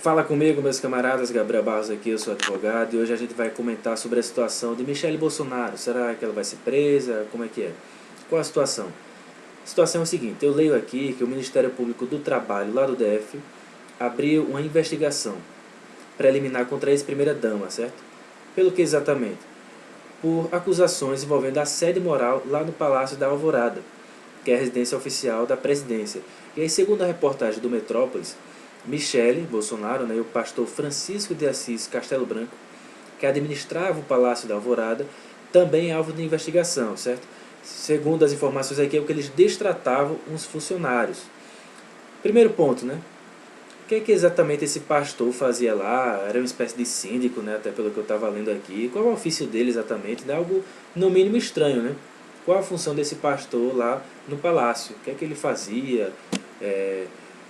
Fala comigo, meus camaradas, Gabriel Barros aqui, eu sou advogado e hoje a gente vai comentar sobre a situação de Michelle Bolsonaro. Será que ela vai ser presa? Como é que é? Qual a situação? A situação é o seguinte, eu leio aqui que o Ministério Público do Trabalho, lá do DF, abriu uma investigação preliminar contra a ex-primeira-dama, certo? Pelo que exatamente? Por acusações envolvendo assédio moral lá no Palácio da Alvorada, que é a residência oficial da presidência. E aí, segundo a reportagem do Metrópolis, Michelle Bolsonaro, né, e o pastor Francisco de Assis Castelo Branco, que administrava o Palácio da Alvorada, também é alvo de investigação, certo? Segundo as informações aqui, é o que eles destratavam uns funcionários. Primeiro ponto, né? O que exatamente esse pastor fazia lá? Era uma espécie de síndico, né? Até pelo que eu estava lendo aqui. Qual é o ofício dele exatamente? É algo, no mínimo, estranho, né? Qual a função desse pastor lá no palácio? O que ele fazia?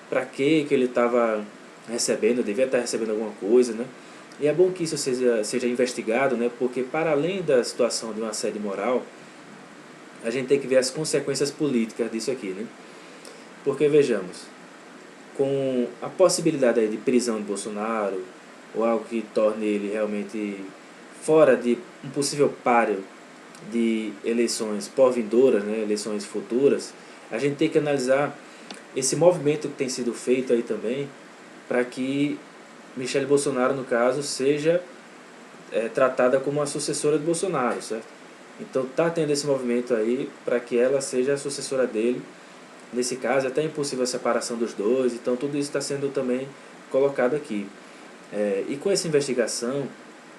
Para que ele estava recebendo? Devia estar recebendo alguma coisa, né? E é bom que isso seja investigado, né? Porque para além da situação de um assédio moral, a gente tem que ver as consequências políticas disso aqui, né? Porque vejamos, com a possibilidade aí de prisão de Bolsonaro, ou algo que torne ele realmente fora de um possível páreo de eleições pós-vindouras, né, eleições futuras, a gente tem que analisar esse movimento que tem sido feito aí também para que Michelle Bolsonaro, no caso, seja tratada como a sucessora de Bolsonaro, certo? Então está tendo esse movimento aí para que ela seja a sucessora dele. Nesse caso, é até impossível a separação dos dois, então tudo isso está sendo também colocado aqui. E com essa investigação,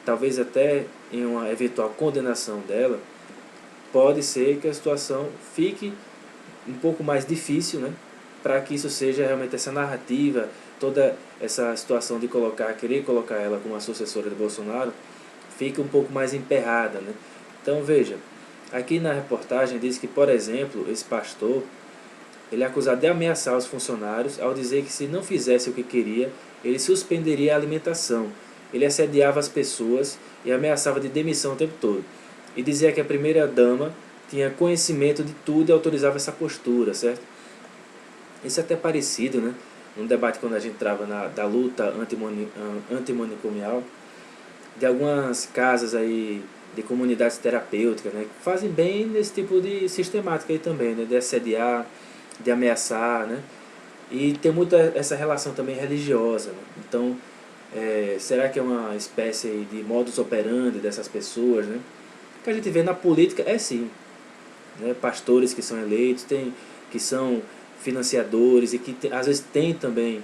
talvez até em uma eventual condenação dela, pode ser que a situação fique um pouco mais difícil, né? Para que isso seja realmente essa narrativa, toda essa situação de querer colocar ela como a sucessora de Bolsonaro, fique um pouco mais emperrada, né? Então veja, aqui na reportagem diz que, por exemplo, esse pastor, ele é acusado de ameaçar os funcionários ao dizer que se não fizesse o que queria, ele suspenderia a alimentação. Ele assediava as pessoas e ameaçava de demissão o tempo todo. E dizia que a primeira-dama tinha conhecimento de tudo e autorizava essa postura, certo? Isso é até parecido, né? Num debate quando a gente entrava da luta antimanicomial, de algumas casas aí de comunidades terapêuticas, né, que fazem bem nesse tipo de sistemática aí também, né, de assediar, de ameaçar, né, e tem muito essa relação também religiosa, né? Então, será que é uma espécie de modus operandi dessas pessoas, né? O que a gente vê na política é sim, né, pastores que são eleitos, que são financiadores e que às vezes tem também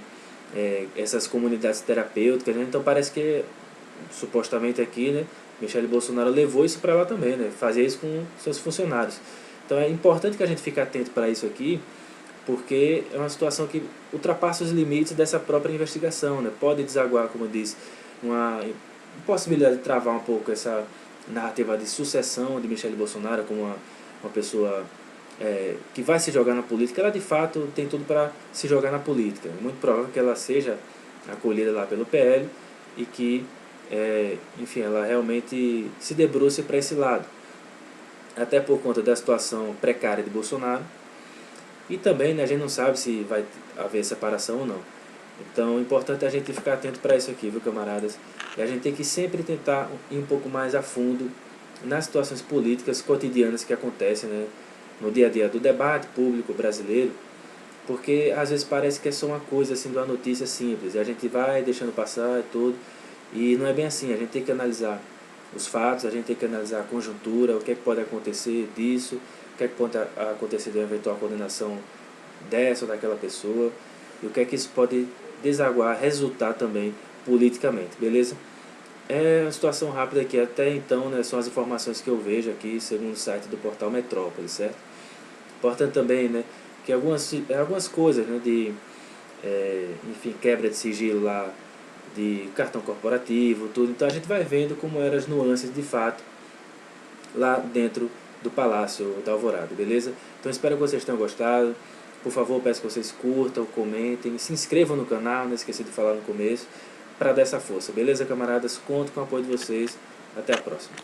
essas comunidades terapêuticas, né? Então parece que supostamente aqui, né, Michelle Bolsonaro levou isso para lá também, né, fazia isso com seus funcionários. Então é importante que a gente fique atento para isso aqui, porque é uma situação que ultrapassa os limites dessa própria investigação, né? Pode desaguar, como eu disse, uma possibilidade de travar um pouco essa narrativa de sucessão de Michelle Bolsonaro como uma pessoa que vai se jogar na política. Ela de fato tem tudo para se jogar na política. É muito provável que ela seja acolhida lá pelo PL e que, enfim, ela realmente se debruce para esse lado. Até por conta da situação precária de Bolsonaro. E também, né, a gente não sabe se vai haver separação ou não. Então é importante a gente ficar atento para isso aqui, viu, camaradas? E a gente tem que sempre tentar ir um pouco mais a fundo nas situações políticas cotidianas que acontecem, né, no dia a dia do debate público brasileiro, porque às vezes parece que é só uma coisa assim, de uma notícia simples, e a gente vai deixando passar e tudo, e não é bem assim. A gente tem que analisar os fatos, a gente tem que analisar a conjuntura, o que é que pode acontecer disso, o que é que pode acontecer de uma eventual condenação dessa ou daquela pessoa, e o que é que isso pode desaguar, resultar também politicamente, beleza? É uma situação rápida aqui, até então, né, são as informações que eu vejo aqui, segundo o site do portal Metrópolis, certo? Importante também, né, que algumas coisas, né, enfim, quebra de sigilo lá, de cartão corporativo, tudo. Então a gente vai vendo como eram as nuances de fato lá dentro do Palácio da Alvorada, beleza? Então espero que vocês tenham gostado. Por favor, peço que vocês curtam, comentem, se inscrevam no canal, não esqueci de falar no começo, para dar essa força, beleza, camaradas? Conto com o apoio de vocês. Até a próxima.